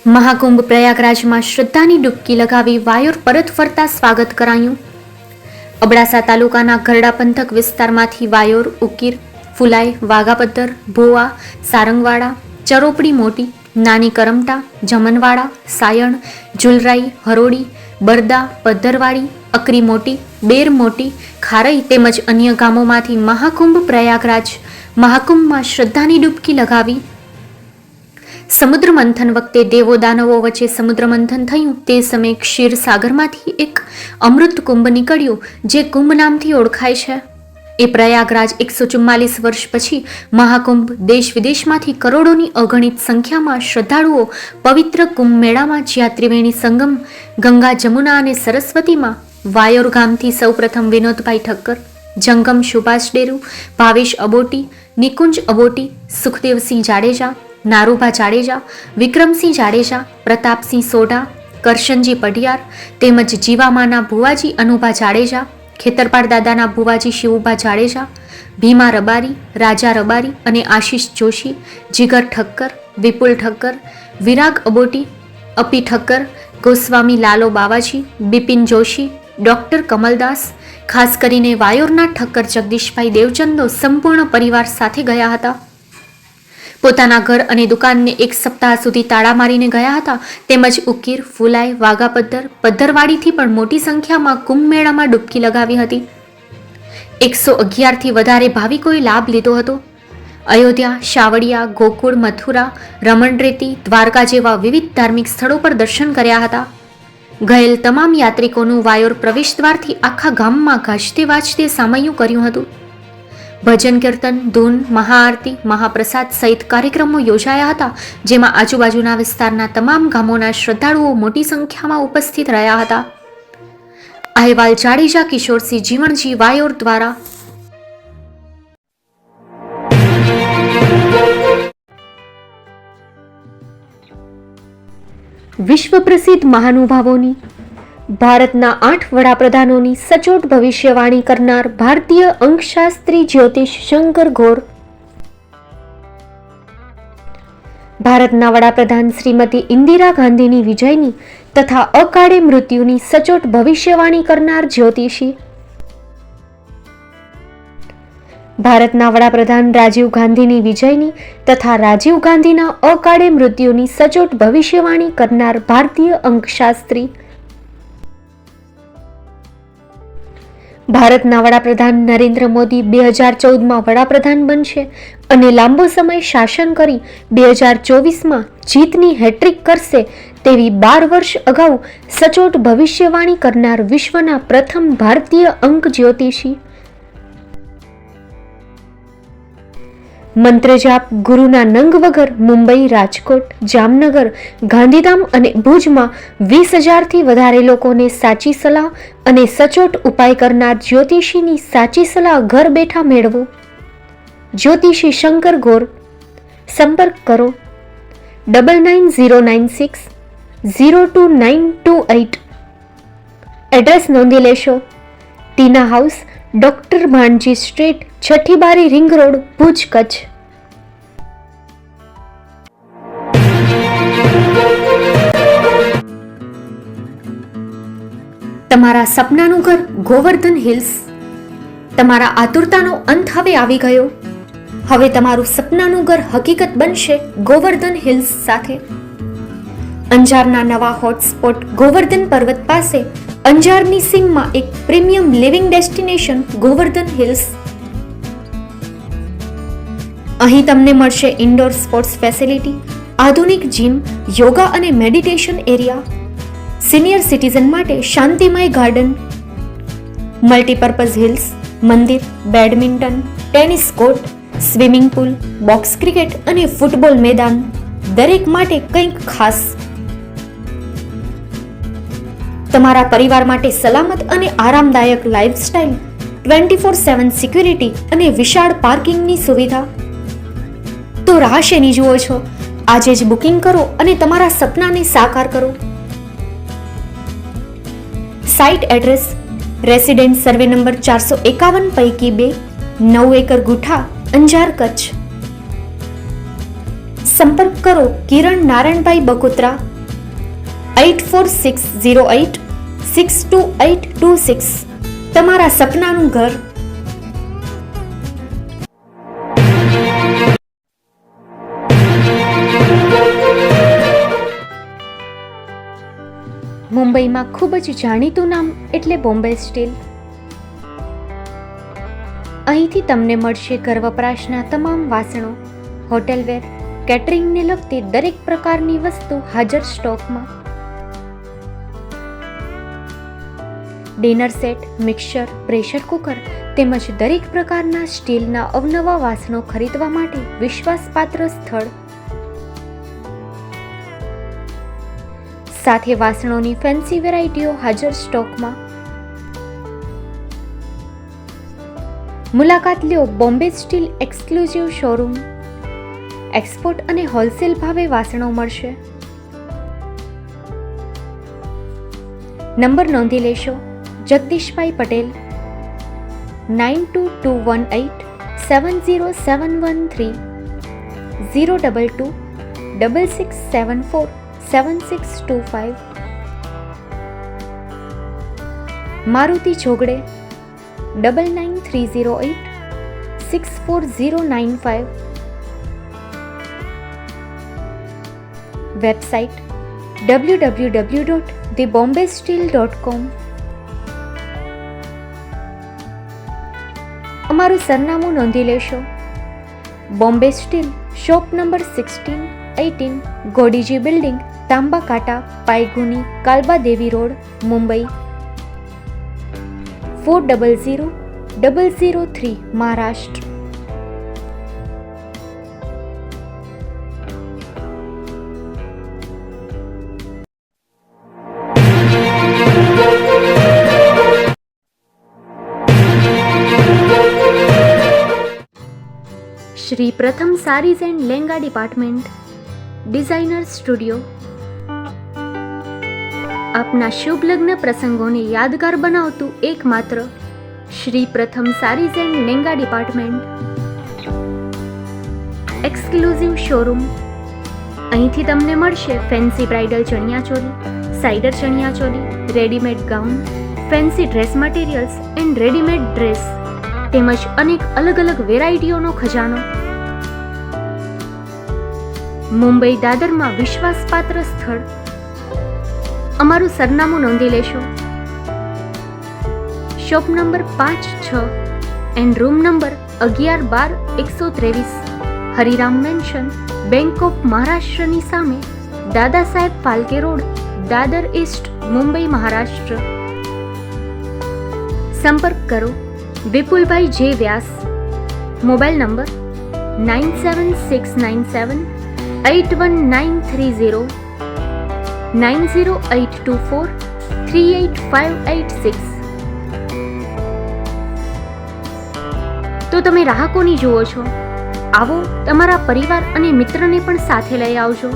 મહાકુંભ પ્રયાગરાજમાં શ્રદ્ધાની ડૂબકી લગાવી વાયોર પરત ફરતા સ્વાગત કરાયું. અબડાસા તાલુકાના ગરડા પંથક વિસ્તારમાંથી વાયોર, ઉકીર, ફુલાઈ, વાઘાપદ્ધર, ભોવા, સારંગવાડા, ચરોપડી મોટી, નાની કરમટા, જમનવાડા, સાયણ, ઝુલરાઈ, હરોડી, બરદા, પદ્ધરવાડી, અકરી મોટી, બેર મોટી, ખારઈ તેમજ અન્ય ગામોમાંથી મહાકુંભ પ્રયાગરાજ મહાકુંભમાં શ્રદ્ધાની ડૂબકી લગાવી. સમુદ્ર મંથન વખતે દેવો દાનવો વચ્ચે સમુદ્ર મંથન થયું તે સમયે ક્ષીરસાગરમાંથી એક અમૃત કુંભ નીકળ્યો જે કુંભ નામથી ઓળખાય છે. એ પ્રયાગરાજ 144 વર્ષ પછી મહાકુંભ દેશ વિદેશમાંથી કરોડોની અગણિત સંખ્યામાં શ્રદ્ધાળુઓ પવિત્ર કુંભ મેળામાં જ્યાં ત્રિવેણી સંગમ ગંગા, જમુના અને સરસ્વતીમાં વાયોર ગામથી સૌપ્રથમ વિનોદભાઈ ઠક્કર, જંગમ સુભાષ ડેરુ, ભાવેશ અબોટી, નિકુંજ અબોટી, સુખદેવસિંહ જાડેજા, નારુભા જાડેજા, વિક્રમસિંહ જાડેજા, પ્રતાપસિંહ સોઢા, કરશનજી પઢિયાર તેમજ જીવામાના ભુવાજી અનુભા જાડેજા, ખેતરપાળ દાદાના ભુવાજી શિવુભા જાડેજા, ભીમા રબારી, રાજા રબારી અને આશીષ જોશી, જીગર ઠક્કર, વિપુલ ઠક્કર, વિરાગ અબોટી, અપી ઠક્કર, ગોસ્વામી લાલો બાવાજી, બિપિન જોશી, ડોક્ટર કમલદાસ, ખાસ કરીને વાયોરના ઠક્કર જગદીશભાઈ દેવચંદો સંપૂર્ણ પરિવાર સાથે ગયા હતા. પોતાના ઘર અને દુકાનને એક સપ્તાહ સુધી તાળા મારીને ગયા હતા. તેમજ ઉકીર, ફુલાઈ, વાઘાપદ્ધર, પદ્ધરવાડીથી પણ મોટી સંખ્યામાં કુંભ મેળામાં ડૂબકી લગાવી હતી. 111થી વધારે ભાવિકોએ લાભ લીધો હતો. અયોધ્યા, શાવડિયા, ગોકુળ, મથુરા, રમણરેતી, દ્વારકા જેવા વિવિધ ધાર્મિક સ્થળો પર દર્શન કર્યા હતા. ગયેલ તમામ યાત્રિકોનું વાયોર પ્રવેશ દ્વારથી આખા ગામમાં ગાજતે વાજતે સામૈયું કર્યું હતું. ભજન કીર્તન, ધૂન, મહાઆરતી, મહાપ્રસાદ સહિત કાર્યક્રમો યોજાયા હતા, જેમાં આજુબાજુના વિસ્તારના તમામ ગામોના શ્રદ્ધાળુઓ મોટી સંખ્યામાં ઉપસ્થિત રહ્યા હતા. અહેવાલ જાડેજા કિશોરસિંહ જીવણજી, વાયોર દ્વારા. વિશ્વ પ્રસિદ્ધ મહાનુભાવોની, ભારતના 8 વડાપ્રધાનોની સચોટ ભવિષ્યવાણી કરનાર ભારતીય અંકશાસ્ત્રી જ્યોતિષ શંકર ઘોર, ભારતના વડાપ્રધાન શ્રીમતી ઇન્દિરા ગાંધીની વિજયની તથા અકાળે મૃત્યુની સચોટ ભવિષ્યવાણી કરનાર જ્યોતિષી, ભારતના વડાપ્રધાન રાજીવ ગાંધીની વિજયની તથા રાજીવ ગાંધીના અકાળે મૃત્યુની સચોટ ભવિષ્યવાણી કરનાર ભારતીય અંકશાસ્ત્રી, ભારતના વડાપ્રધાન નરેન્દ્ર મોદી 2014માં વડાપ્રધાન બનશે અને લાંબો સમય શાસન કરી 2024માં જીતની હેટ્રિક કરશે તેવી 12 વર્ષ અગાઉ સચોટ ભવિષ્યવાણી કરનાર વિશ્વના પ્રથમ ભારતીય અંક જ્યોતિષી, મંત્રજાપ ગુરુના નંગ વગર મુંબઈ, રાજકોટ, જામનગર, ગાંધીધામ અને ભુજમાં 20,000થી વધારે લોકોને સાચી સલાહ અને સચોટ ઉપાય કરનાર જ્યોતિષીની સાચી સલાહ ઘર બેઠા મેળવો. જ્યોતિષી શંકર ઘોર. સંપર્ક કરો 9909602928. એડ્રેસ નોંધી લેશો. ટીના હાઉસ, ડોક્ટર ભાણજી સ્ટ્રીટ, છઠ્ઠી બારી, રિંગ રોડ, ભુજ, કચ્છ. તમારા સપનાનું ઘર ગોવર્ધન હિલ્સ. તમારા આતુરતાનો અંત હવે આવી ગયો. હવે તમારું સપનાનું ઘર હકીકત બનશે ગોવર્ધન હિલ્સ સાથે. અંજારના નવા હોટસ્પોટ ગોવર્ધન પર્વત પાસે અંજારની સીમમાં એક premium living destination Govardhan hills. અહીં તમને મળશે ઇન્ડોર સ્પોર્ટ્સ ફેસિલિટી, આધુનિક જીમ, યોગા અને મેડિટેશન એરિયા, સિનિયર સિટીઝન માટે શાંતિમય ગાર્ડન, મલ્ટીપર્પઝ હિલ્સ, મંદિર, badminton, tennis court, swimming pool, box cricket અને ફૂટબોલ મેદાન, દરેક માટે કંઈક ખાસ. તમારા પરિવાર માટે સલામત અને આરામદાયક લાઇફસ્ટાઇલ, 24/7 સિક્યુરિટી અને વિશાળ પાર્કિંગની સુવિધા. તો રાહ શેની જુઓ છો? આજે જ બુકિંગ કરો અને તમારા સપનાને સાકાર કરો. Site address: resident survey number 451 પૈકી 2, 9 એકર ગુઠા, અંજાર, કચ્છ. સંપર્ક કરો કિરણ નારાયણભાઈ બકોત્રા 8460862826 તમારા સપનાનું ઘર. મુંબઈમાં ખૂબ જ જાણીતું નામ એટલે બોમ્બે સ્ટીલ. અહીંથી તમને મળશે ઘર વપરાશના તમામ વાસણો, હોટેલવેર, કેટરિંગને લગતી દરેક પ્રકારની વસ્તુ હાજર સ્ટોકમાં. Dinner set, mixer, pressure cooker તેમજ દરેક પ્રકારના સ્ટીલના અવનવા વાસણો ખરીદવા માટે વિશ્વાસપાત્ર સ્થળ. સાથે વાસણોની ફેન્સી વેરાયટીઓ હાજર સ્ટોકમાં. મુલાકાત લ્યો Bombay steel exclusive showroom. Export અને હોલસેલ ભાવે વાસણો મળશે. નંબર નોંધી લેશો. જગદીશભાઈ પટેલ, 9221870713, 022 6674 7625. મારુતિ જોગડે, 9930864095. Website www.thebombasteel.com. અમારું સરનામું નોંધી લેશો. Bombay steel, shop number 16-18, Godiji building, Tamba Kanta, Paydhuni, Kalba Devi road, Mumbai 400003, Maharashtra. Shri Pratham sarees and lehenga department, designer studio. આપના શુભ લગ્ન પ્રસંગોને યાદગાર બનાવતું એકમાત્ર Shri Pratham sarees and lehenga department, exclusive showroom. અહીંથી તમને મળશે fancy bridal chaniya choli, cider chaniya choli, readymade gown, fancy dress materials and readymade dress તેમજ અનેક અલગ અલગ વેરાયટીઓનો ખજાનો. મુંબઈ દાદરમાં વિશ્વાસપાત્ર સ્થળ. અમારું સરનામું નોંધી લેશો. Shop number 5-6 and room number 11-12-123, Hariram mansion, bank of મહારાષ્ટ્રની સામે, દાદા સાહેબ ફાલ્કે રોડ, દાદર ઈસ્ટ, મુંબઈ, મહારાષ્ટ્ર. સંપર્ક કરો વિપુલભાઈ જે વ્યાસ. Mobile number 9769781930, 9082438586. તો તમે રાહ કોની જુઓ છો? આવો, તમારા પરિવાર અને મિત્રને પણ સાથે લઈ આવજો.